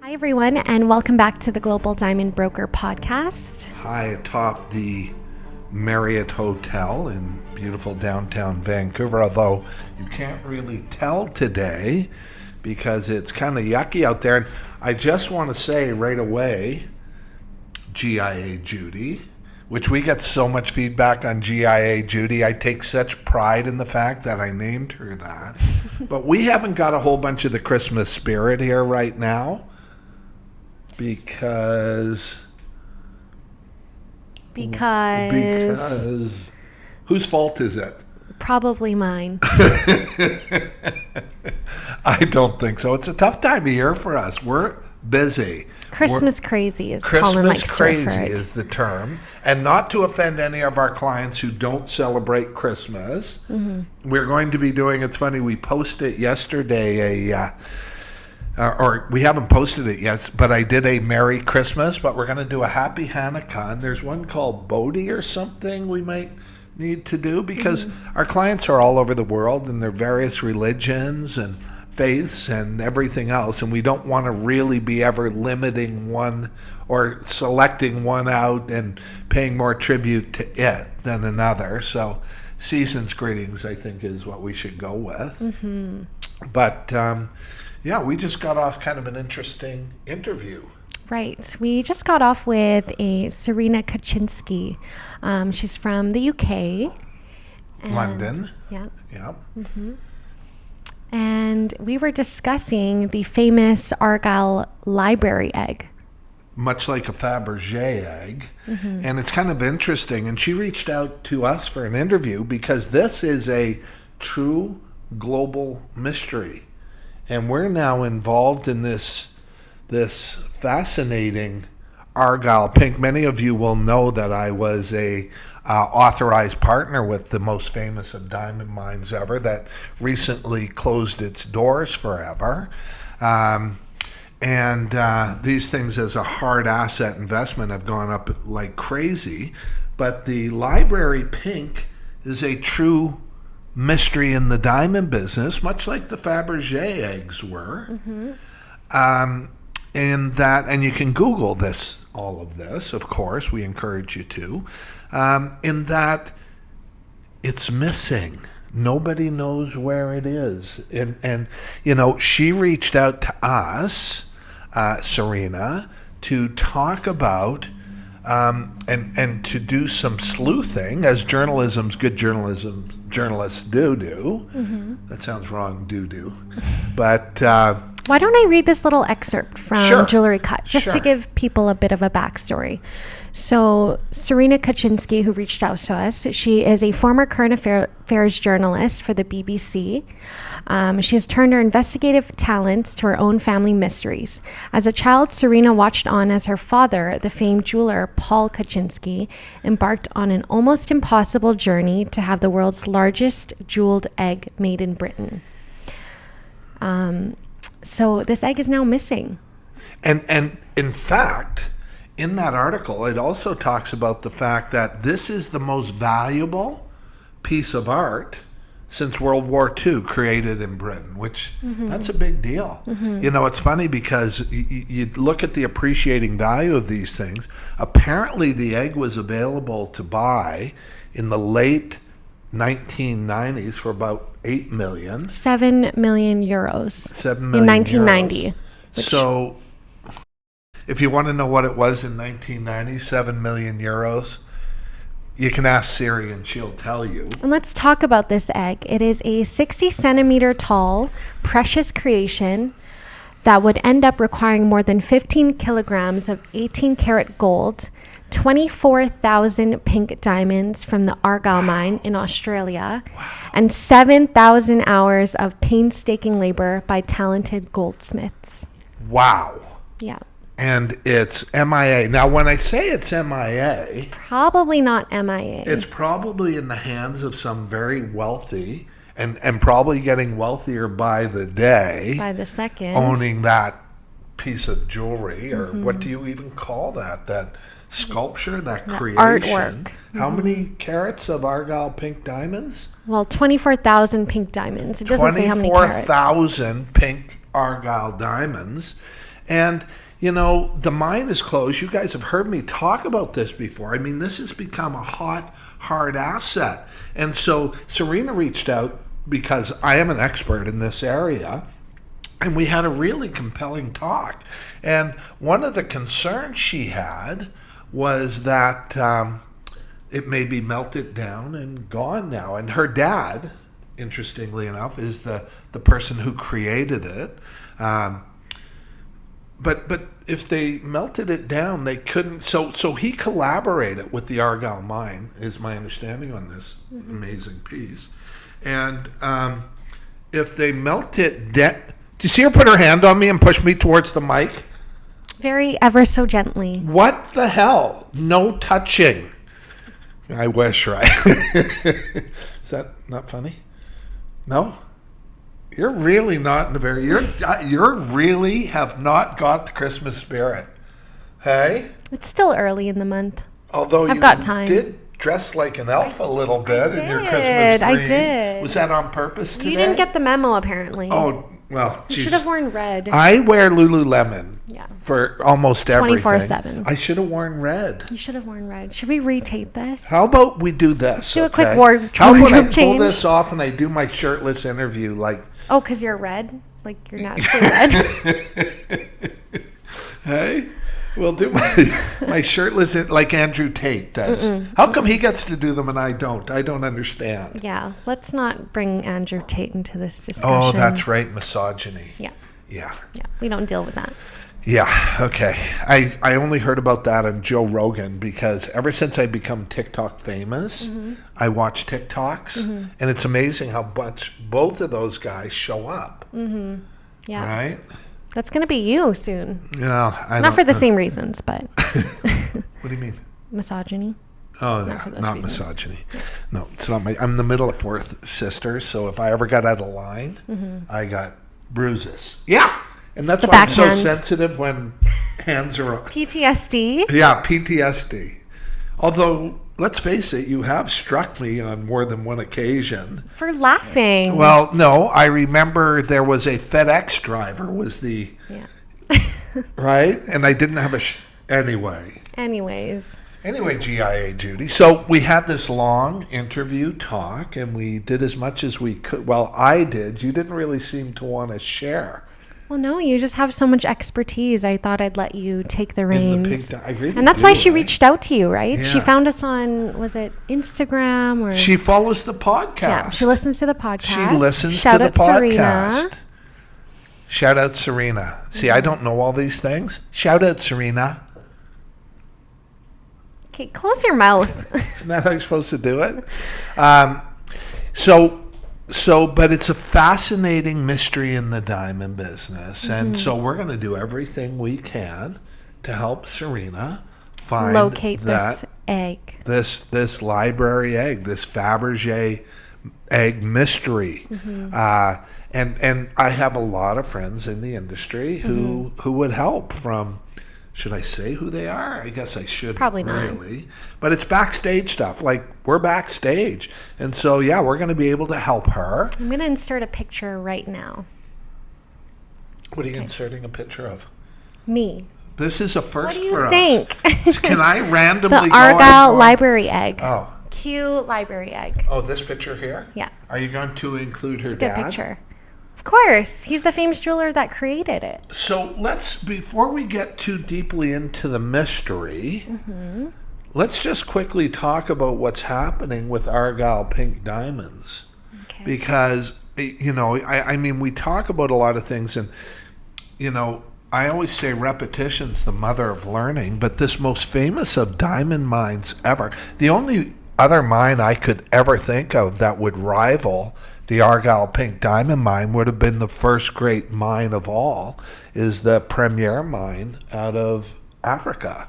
Hi, everyone, and welcome back to the Global Diamond Broker podcast. Hi, atop the Marriott Hotel in beautiful downtown Vancouver, although you can't really tell today because it's kind of yucky out there. And I just want to say right away, GIA Judy, which we get so much feedback on GIA Judy. I take such pride in the fact that I named her that. But we haven't got a whole bunch of the Christmas spirit here right now. Because whose fault is it? Probably mine. I don't think so. It's a tough time of year for us. We're busy. Christmas crazy is Colin likes to refer Christmas crazy is the term. And not to offend any of our clients who don't celebrate Christmas, we're going to be doing, it's funny, we posted yesterday or we haven't posted it yet, but I did a Merry Christmas, but we're going to do a Happy Hanukkah. And there's one called Bodhi or something we might need to do because our clients are all over the world and they're various religions and faiths and everything else. And we don't want to really be ever limiting one or selecting one out and paying more tribute to it than another. So season's greetings, I think, is what we should go with. But yeah, we just got off kind of an interesting interview. Right. We just got off with a Serena Kaczynski. She's from the UK. London. Yeah. Yeah. And we were discussing the famous Argyle Library Egg. Much like a Fabergé egg. And it's kind of interesting. And she reached out to us for an interview because this is a true global mystery. And we're now involved in this fascinating Argyle pink. Many of you will know that I was a authorized partner with the most famous of diamond mines ever that recently closed its doors forever. And these things as a hard asset investment have gone up like crazy. But the library pink is a true mystery in the diamond business, much like the Fabergé eggs were. And you can Google all of this, of course, we encourage you to, in that it's missing. Nobody knows where it is. And you know, she reached out to us, Serena, to talk about and to do some sleuthing, as good journalists do. That sounds wrong, do. But why don't I read this little excerpt from Jewelry Cut, just to give people a bit of a backstory. So Serena Kaczynski, who reached out to us, she is a former current affairs journalist for the BBC. She has turned her investigative talents to her own family mysteries. As a child, Serena watched on as her father, the famed jeweler Paul Kaczynski, embarked on an almost impossible journey to have the world's largest jeweled egg made in Britain. So this egg is now missing. And in fact, in that article, it also talks about the fact that this is the most valuable piece of art since World War II created in Britain, which that's a big deal. You know, it's funny because you look at the appreciating value of these things. Apparently, the egg was available to buy in the late 1990s for about 8 million. 7 million euros. 7 million in 1990. Euros. So if you want to know what it was in 1990, 7 million euros, you can ask Siri and she'll tell you. And let's talk about this egg. It is a 60 centimeter tall, precious creation that would end up requiring more than 15 kilograms of 18 karat gold, 24,000 pink diamonds from the Argyle mine in Australia, and 7,000 hours of painstaking labor by talented goldsmiths. Wow. Yeah. And it's MIA. Now, when I say it's MIA, probably not MIA. It's probably in the hands of some very wealthy and probably getting wealthier by the day. By the second. Owning that piece of jewelry, or what do you even call that? That sculpture, that creation. Artwork. How many carats of Argyle pink diamonds? Well, 24,000 pink diamonds. It doesn't say how many carats. 24,000 pink Argyle diamonds. And, you know, the mine is closed. You guys have heard me talk about this before. I mean, this has become a hot, hard asset. And so Serena reached out because I am an expert in this area. And we had a really compelling talk. And one of the concerns she had was that it may be melted down and gone now. And her dad, interestingly enough, is the person who created it. But if they melted it down, they couldn't. So he collaborated with the Argyle mine, is my understanding on this amazing piece. And if they melt it down, do you see her put her hand on me and push me towards the mic? Very ever so gently. What the hell? No touching. I wish, right? Is that not funny? No? You're really not in the very... You're really have not got the Christmas spirit. Hey? It's still early in the month. Although I've got time. Did dress like an elf a little bit in your Christmas green. I did. Was that on purpose today? You didn't get the memo, apparently. Oh, well, you should have worn red. I wear Lululemon Yeah. for almost everything. 24/7. I should have worn red. You should have worn red. Should we retape this? How about we do this? Let's do a quick wardrobe change. How about I pull this off and I do my shirtless interview like... Oh, because you're red? Like you're naturally red? Hey? We'll do my shirtless like Andrew Tate does. How come he gets to do them and I don't? I don't understand. Yeah, let's not bring Andrew Tate into this discussion. Oh, that's right, misogyny. Yeah. Yeah. Yeah, we don't deal with that. Yeah, okay. I only heard about that on Joe Rogan because ever since I become TikTok famous, I watch TikToks, and it's amazing how much both of those guys show up. Yeah. Right? That's going to be you soon. Yeah, not for the same reasons, but... What do you mean? Misogyny. Oh, no, not misogyny. No, it's not my... I'm the middle of fourth sister, so if I ever got out of line, I got bruises. Yeah, and that's why I'm so sensitive when hands are... PTSD? Yeah, PTSD. Although, let's face it, you have struck me on more than one occasion. For laughing. Well, no, I remember there was a FedEx driver was the... Yeah. Right? And I didn't have a... Anyway, GIA Judy. So we had this long interview talk, and we did as much as we could. Well, I did. You didn't really seem to want to share. Well, no, you just have so much expertise. I thought I'd let you take the reins. And that's why she reached out to you, right? Yeah. She found us on, was it Instagram? Or she follows the podcast. Yeah, she listens to the podcast. She listens to the podcast. Shout out Serena. See, I don't know all these things. Shout out Serena. Okay, close your mouth. Isn't that how you're supposed to do it? But it's a fascinating mystery in the diamond business. And so we're going to do everything we can to help Serena locate this egg. This library egg, this Fabergé egg mystery. And I have a lot of friends in the industry who would help from... Should I say who they are? I guess I should. Probably not. Really. But it's backstage stuff. Like, we're backstage. And so, yeah, we're going to be able to help her. I'm going to insert a picture right now. What are you inserting a picture of? Me. This is a first for us. What do you think? Can I randomly The Argyle Library Egg. Oh. Cute library egg. Oh, this picture here? Yeah. Are you going to include her dad? It's a good picture. Of course. He's the famous jeweler that created it. So before we get too deeply into the mystery, let's just quickly talk about what's happening with Argyle Pink Diamonds. Okay. Because, I mean, we talk about a lot of things, and, I always say repetition's the mother of learning, but this most famous of diamond mines ever, the only other mine I could ever think of that would rival the Argyle Pink Diamond Mine would have been the first great mine of all, is the Premier Mine out of Africa,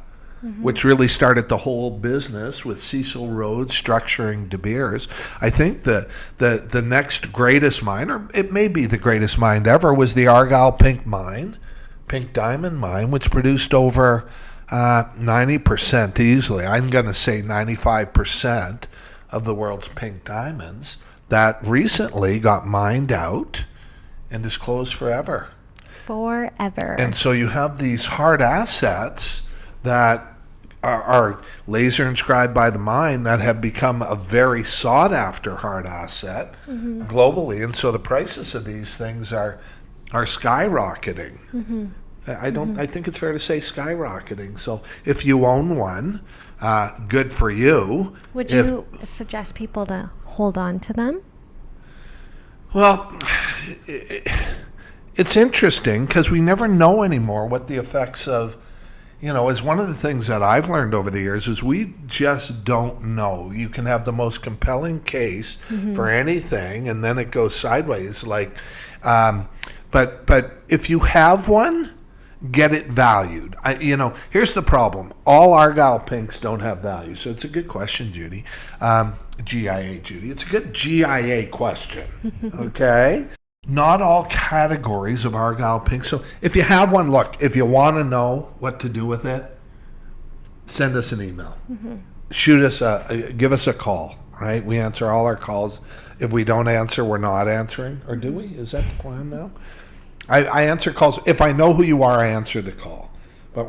which really started the whole business with Cecil Rhodes structuring De Beers. I think the next greatest mine, or it may be the greatest mine ever, was the Argyle Pink Diamond Mine, which produced over 90% easily. I'm going to say 95% of the world's pink diamonds that recently got mined out and is closed forever. Forever. And so you have these hard assets that are laser inscribed by the mind that have become a very sought after hard asset globally. And so the prices of these things are skyrocketing. I think it's fair to say skyrocketing. So if you own one, good for you. Would you suggest people to hold on to them? Well, it's interesting because we never know anymore what the effects of, is one of the things that I've learned over the years is we just don't know. You can have the most compelling case for anything, and then it goes sideways. But if you have one, get it valued. Here's the problem. All Argyle pinks don't have value. So it's a good question, Judy. GIA, Judy. It's a good GIA question. Okay? Not all categories of Argyle pink. So if you have one, look, if you want to know what to do with it, send us an email. Shoot us give us a call, right? We answer all our calls. If we don't answer, we're not answering. Or do we? Is that the plan now? I answer calls. If I know who you are, I answer the call. But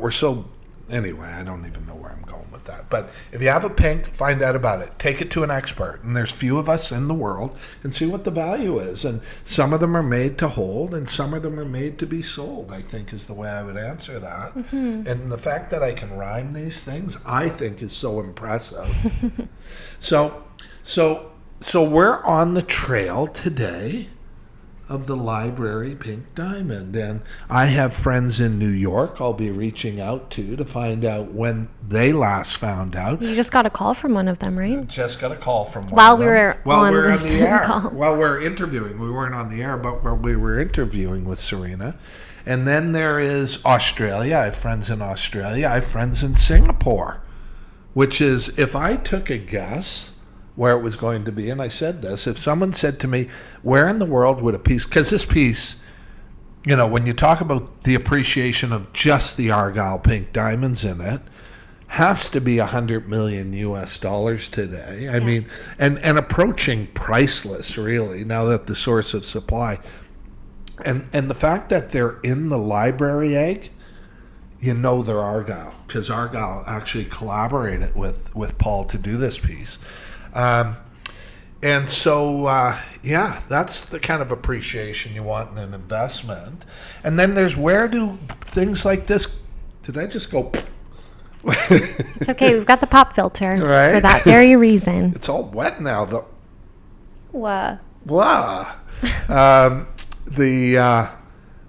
anyway, I don't even know where I'm going with that. But if you have a pink, find out about it. Take it to an expert. And there's few of us in the world, and see what the value is. And some of them are made to hold, and some of them are made to be sold, I think is the way I would answer that. And the fact that I can rhyme these things, I think is so impressive. So we're on the trail today of the library pink diamond, and I have friends in New York I'll be reaching out to find out when they last found out. You just got a call from one of them, right? Just got a call from one while of them. We were on the air call. While we're interviewing. We weren't on the air, but we were interviewing with Serena. And then there is Australia. I have friends in Australia. I have friends in Singapore, which is, if I took a guess where it was going to be, and I said this, if someone said to me, where in the world would a piece, because this piece, when you talk about the appreciation of just the Argyle pink diamonds in it, has to be $100 million US today. I mean, and approaching priceless, really, now that the source of supply. And the fact that they're in the library egg, they're Argyle, because Argyle actually collaborated with Paul to do this piece. And so, that's the kind of appreciation you want in an investment. And then there's, where do things like this, did I just go? It's okay. We've got the pop filter right? For that very reason. It's all wet now, though. What? Blah.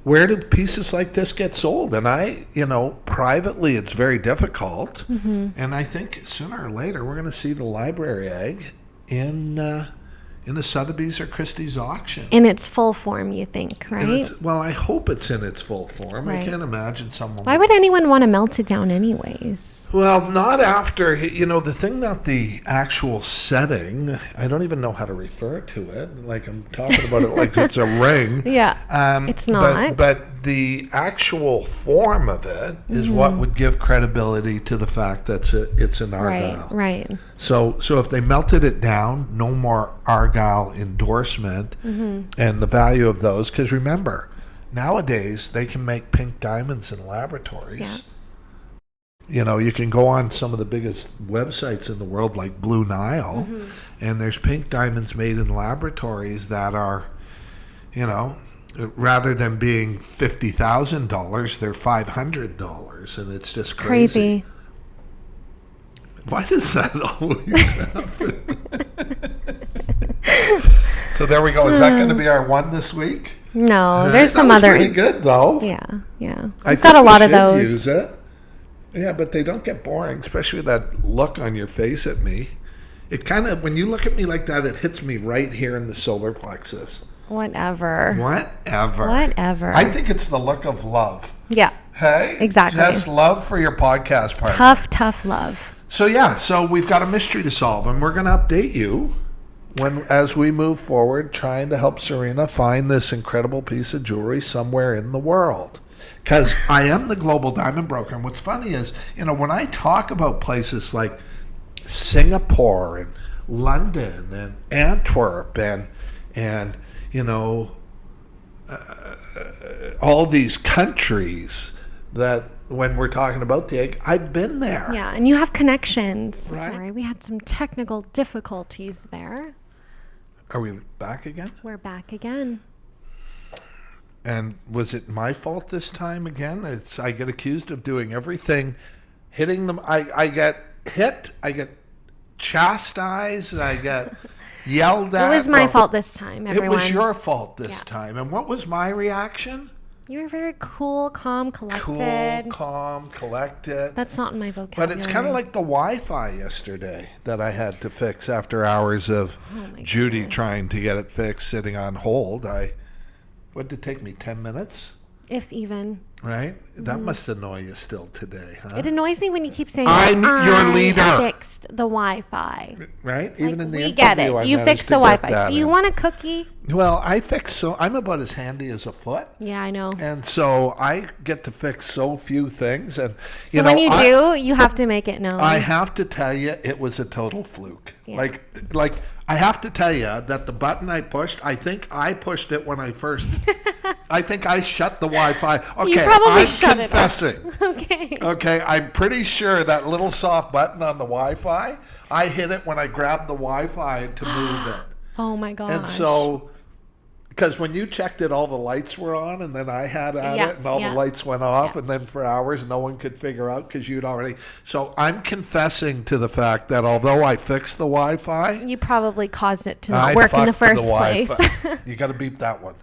Where do pieces like this get sold? And privately, it's very difficult. And I think sooner or later, we're going to see the library egg in a Sotheby's or Christie's auction. In its full form, you think, right? Well, I hope it's in its full form. Right. I can't imagine someone... Why would anyone want to melt it down anyways? Well, not after, the thing about the actual setting, I don't even know how to refer to it. Like, I'm talking about it like it's a ring. Yeah, it's not. But the actual form of it is what would give credibility to the fact that it's an Argyle. Right. So if they melted it down, no more Argyle endorsement, and the value of those, because remember, nowadays they can make pink diamonds in laboratories. Yeah. You can go on some of the biggest websites in the world, like Blue Nile, and there's pink diamonds made in laboratories that are, rather than being $50,000, they're $500, and it's just crazy. Why does that always happen? So there we go. Is that going to be our one this week? No, there's some other. Pretty good though. Yeah. I've got a lot of those. Use it. Yeah, but they don't get boring, especially with that look on your face at me. It kind of, when you look at me like that, it hits me right here in the solar plexus. Whatever. I think it's the look of love. Yeah. Hey? Exactly. Just love for your podcast partner. Tough love. So we've got a mystery to solve, and we're going to update you as we move forward, trying to help Serena find this incredible piece of jewelry somewhere in the world. Because I am the global diamond broker, and what's funny is, when I talk about places like Singapore and London and Antwerp and all these countries that when we're talking about the egg, I've been there. Yeah, and you have connections. Right. Sorry, we had some technical difficulties there. Are we back again? We're back again. And was it my fault this time again? I get accused of doing everything, hitting them. I get hit, I get chastised, I get yelled at. It was my fault this time, everyone. It was your fault this time. And what was my reaction? You were very cool, calm, collected. Cool, calm, collected. That's not in my vocabulary. But it's kind of like the Wi-Fi yesterday that I had to fix after hours of Judy trying to get it fixed, sitting on hold. What did it take me, 10 minutes? If even. Right? That must annoy you still today, huh? It annoys me when you keep saying, I'm your leader. I fixed the Wi-Fi. Right? Even in the we get it. You fixed the Wi-Fi. Do you want a cookie? Well, I'm about as handy as a foot. Yeah, I know. And so I get to fix so few things. And so when you do, you have to make it known. I have to tell you, it was a total fluke. Yeah. Like I have to tell you that the button I pushed, I think I pushed it when I first... I think I shut the Wi-Fi. Okay, you probably I'm confessing. Okay, I'm pretty sure that little soft button on the Wi-Fi, I hit it when I grabbed the Wi-Fi to move it. Oh my gosh. And so, because when you checked it, all the lights were on, and then I had at it, and all the lights went off, and then for hours no one could figure out because you'd already... So I'm confessing to the fact that although I fixed the Wi-Fi... You probably caused it to not work in the first place. You got to beep that one.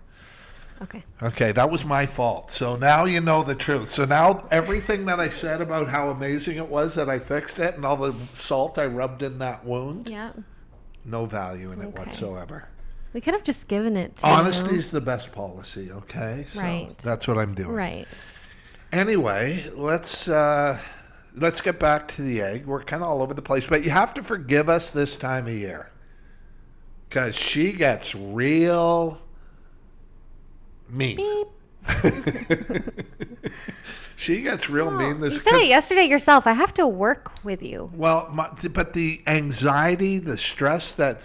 Okay, that was my fault. So now you know the truth. So now everything that I said about how amazing it was that I fixed it and all the salt I rubbed in that wound, no value in it whatsoever. We could have just given it to Honesty is the best policy, okay? So right. That's what I'm doing. Right. Anyway, let's get back to the egg. We're kind of all over the place, but you have to forgive us this time of year because she gets real... mean. She gets real mean. You said it yesterday yourself. I have to work with you. Well, but the anxiety, the stress the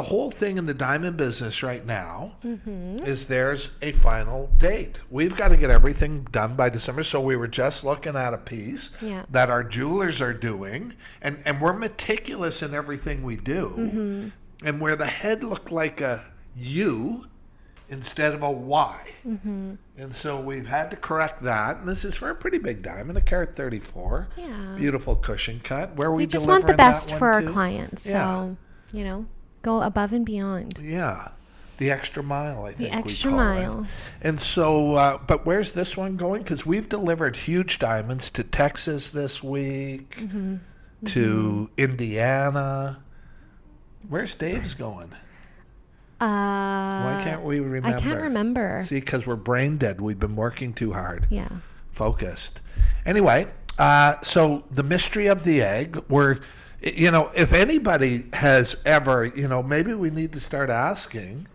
whole thing in the diamond business right now is there's a final date. We've got to get everything done by December. So we were just looking at a piece that our jewelers are doing, and we're meticulous in everything we do. And where the head looked like a U instead of a Y. And so we've had to correct that. And this is for a pretty big diamond, a carat 34. Yeah. Beautiful cushion cut. We just want the best for our clients. So, go above and beyond. Yeah. The extra mile, I think. The extra we call mile. It. And so, but where's this one going? Because we've delivered huge diamonds to Texas this week, to Indiana. Where's Dave's going? Why can't we remember? I can't remember. See, because we're brain dead. We've been working too hard. Yeah. Focused. Anyway, so the mystery of the egg, if anybody has ever, maybe we need to start asking.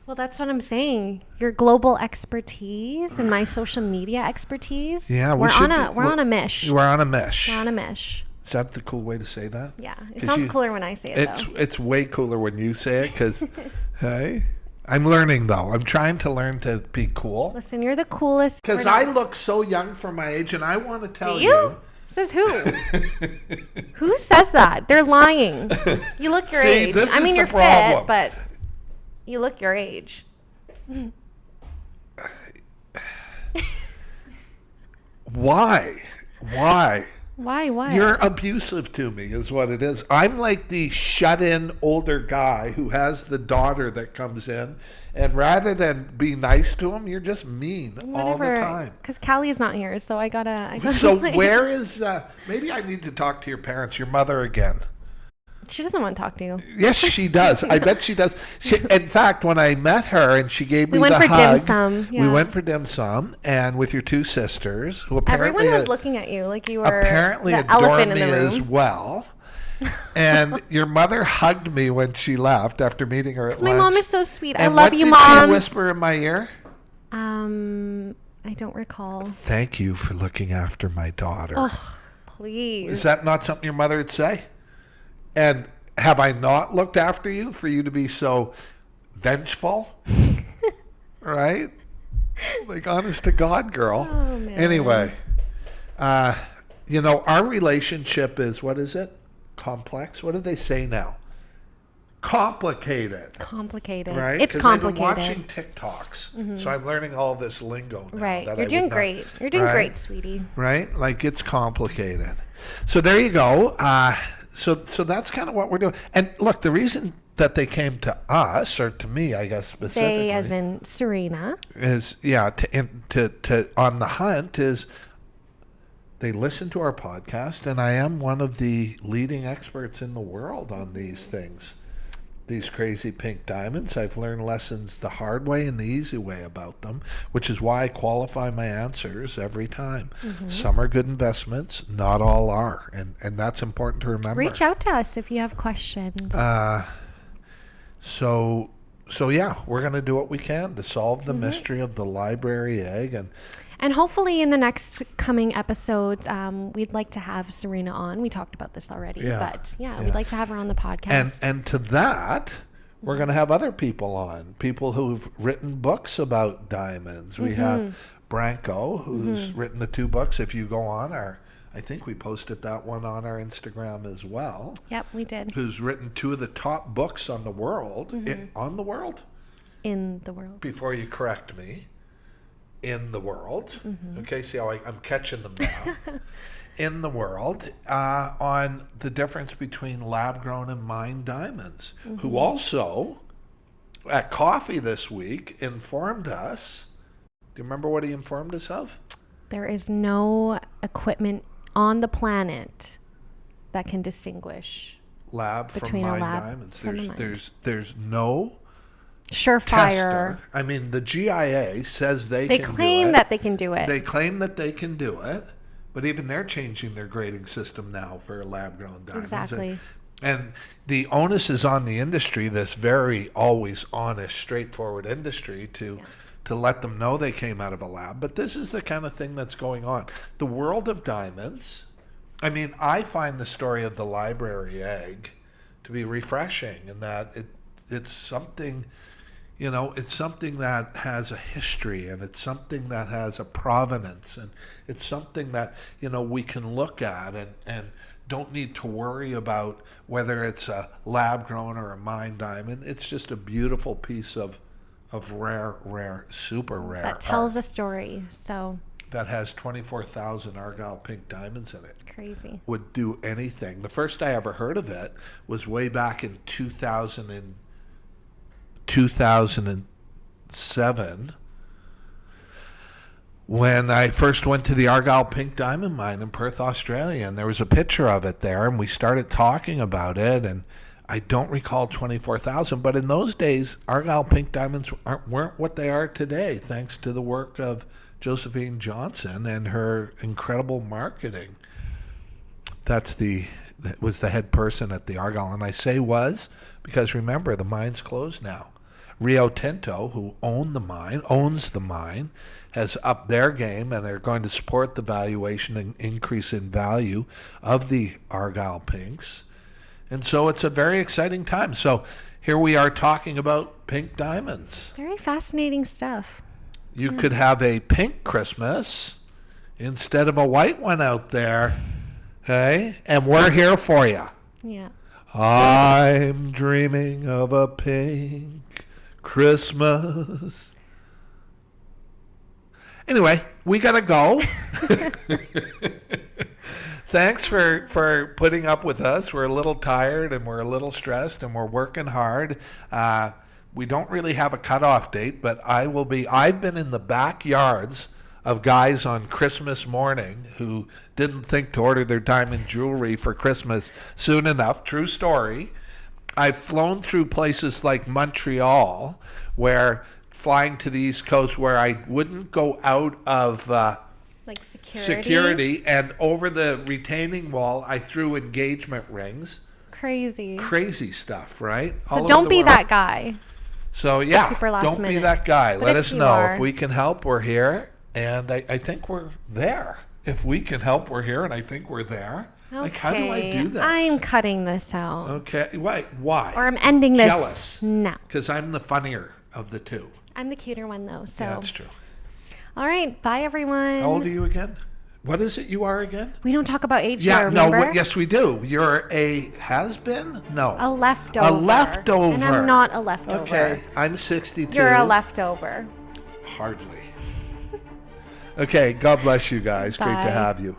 Well, that's what I'm saying. Your global expertise and my social media expertise. Yeah, we're on a mish. We're on a mish. We're on a mish. Is that the cool way to say that? Yeah. It sounds cooler when I say it, though. It's way cooler when you say it because, hey, I'm learning, though. I'm trying to learn to be cool. Listen, you're the coolest. Because I look so young for my age, and I want to tell you. Do you? Says who? Who says that? They're lying. You look your age. I mean, you're fit, but you look your age. Why? Why? You're abusive to me is what it is. I'm like the shut-in older guy who has the daughter that comes in, and rather than be nice to him, you're just mean all the time. Because Callie's not here, so I gotta So where is, maybe I need to talk to your parents, your mother again. She doesn't want to talk to you. Yes, she does. I bet she does. In fact, when I met her and she gave me the hug. We went for dim sum. Yeah. We went for dim sum, and with your two sisters, who apparently... Everyone was looking at you like you were apparently the elephant in me the room. As well. And your mother hugged me when she left after meeting her at lunch. My mom is so sweet. And I love you, Mom. What did she whisper in my ear? I don't recall. Thank you for looking after my daughter. Oh, please. Is that not something your mother would say? And have I not looked after you for you to be so vengeful? Right? Like, honest to God, girl. Oh, man. Anyway, our relationship is, what is it? Complex? What do they say now? Complicated. Complicated. Right? It's complicated. I've been watching TikToks, so I'm learning all this lingo now. Right. That You're doing great. You're doing great, sweetie. Right? Like, it's complicated. So there you go. So that's kind of what we're doing. And look, the reason that they came to us, or to me, I guess specifically, They, as in Serena, is to on the hunt is they listen to our podcast, and I am one of the leading experts in the world on these things. These crazy pink diamonds. I've learned lessons the hard way and the easy way about them, which is why I qualify my answers every time. Some are good investments, not all are, and that's important to remember. reach out to us if you have questions. So yeah, we're going to do what we can to solve the mystery of the library egg. And hopefully in the next coming episodes, we'd like to have Serena on. We talked about this already, but we'd like to have her on the podcast. And to that, we're going to have other people on, people who've written books about diamonds. We have Branko, who's written the 2 books. If you go on I think we posted that one on our Instagram as well. Yep, we did. Who's written 2 of the top books on the world, on the world? In the world. Before you correct me. In the world. Okay, see how I'm catching them now. In the world, on the difference between lab-grown and mined diamonds, who also, at coffee this week, informed us. Do you remember what he informed us of? There is no equipment on the planet that can distinguish lab between from a mined lab diamonds. from a mined. There's no surefire tester. I mean, the GIA says they can do it. They claim that they can do it. They claim that they can do it, but even they're changing their grading system now for lab-grown diamonds. Exactly. And the onus is on the industry, this very always honest, straightforward industry, to let them know they came out of a lab. But this is the kind of thing that's going on. The world of diamonds, I mean, I find the story of the library egg to be refreshing in that it's something, it's something that has a history, and it's something that has a provenance, and it's something that, we can look at and don't need to worry about whether it's a lab-grown or a mined diamond. It's just a beautiful piece of rare, super rare that tells art a story. So that has 24,000 Argyle pink diamonds in it. Crazy. Would do anything. The first I ever heard of it was way back in 2007 when I first went to the Argyle Pink Diamond Mine in Perth, Australia, and there was a picture of it there, and we started talking about it, and I don't recall 24,000, but in those days, Argyle Pink Diamonds weren't what they are today, thanks to the work of Josephine Johnson and her incredible marketing. That was the head person at the Argyle, and I say was because remember, the mine's closed now. Rio Tinto, who owns the mine, has upped their game, and they're going to support the valuation and increase in value of the Argyle Pinks. And so it's a very exciting time. So here we are talking about pink diamonds. Very fascinating stuff. You could have a pink Christmas instead of a white one out there. Okay? And we're here for you. Yeah. I'm dreaming of a pink Christmas. Anyway, we got to go. Thanks for putting up with us. We're a little tired and we're a little stressed and we're working hard. We don't really have a cutoff date, but I've been in the backyards of guys on Christmas morning who didn't think to order their diamond jewelry for Christmas soon enough. True story. I've flown through places like Montreal, flying to the East Coast, where I wouldn't go out of like security, and over the retaining wall, I threw engagement rings. Crazy stuff, right? So don't be that guy. So yeah, don't be that guy. But let us know if we can help. We're here. And I think we're there. If we can help, we're here, and I think we're there. Okay. Like, how do I do this? I'm cutting this out. Okay. Why? Or I'm ending this. Jealous. No. Because I'm the funnier of the two. I'm the cuter one, though. So Yeah, that's true. All right. Bye, everyone. How old are you again? What is it you are again? We don't talk about age Yeah, here, remember? no, yes, we do. You're a has-been? No. A leftover. A leftover. And I'm not a leftover. Okay, I'm 62. You're a leftover. Hardly. Okay, God bless you guys. Bye. Great to have you.